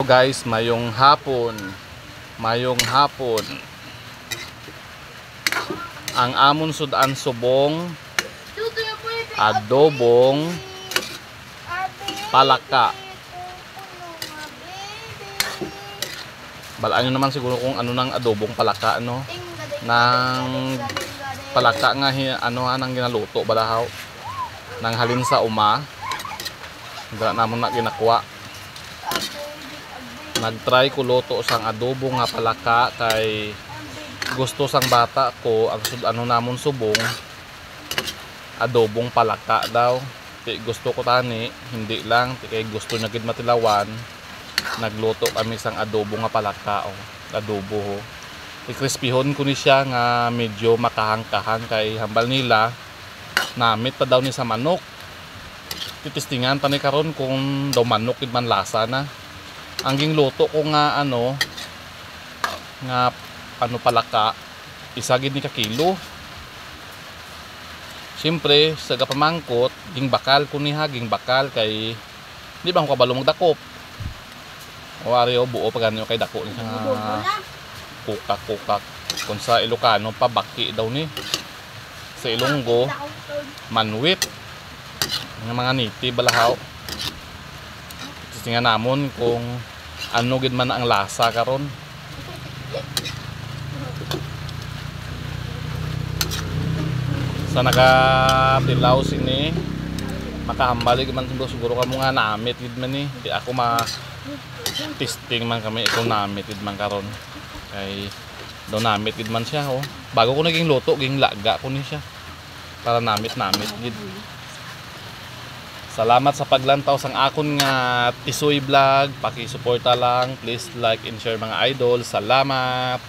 guys, mayong hapon. Mayong hapon. Ang amon sudan subong adobong palaka. Balaan nyo naman siguro kung ano ng adobong palaka, ano? Nang palaka nga, ano nang ginaluto balahaw. Nang halin sa uma. Hindi naman na ginakuha. Nagtry ko luto sang adobo nga palaka kay gusto sang bata ko ang ano namon subong adobong palaka daw. Di gusto ko tani, hindi lang kay gusto niya gid matilawan. Nagluto kami sang adobo nga palaka o adobo ho. I-crispyhon ko ni siya nga medyo makahang-kahang kay hambal nila namit pa daw ni sa manok. Titistingan pa ni karon kung daw manok gid man lasa na. Ang gingluto ko nga ano palaka isa gid ni ka kilo. Siyempre sa gapamangkot ging bakal ko niha, ging bakal kay di ba ko kabalo magdakop. O ari o buo pa ganyo kay dako ni nga kukak kung sa Ilocano pabaki daw ni. Sa Ilonggo manwit ng mga niti balahaw. Tingnan namon kung ano gid man ang lasa karon. Sa nakatilaw sini makahambal gid man siguro kamo nga namit gid man ni. Di ako testing man kami kung namit gid man karon. Kay do namit gid man siya oh. Bago ko naging luto, ging laga ko ni siya. Para namit gid. Salamat sa paglantaw sang akon nga Tisoy Vlog. Paki-suporta lang. Please like and share mga idol. Salamat.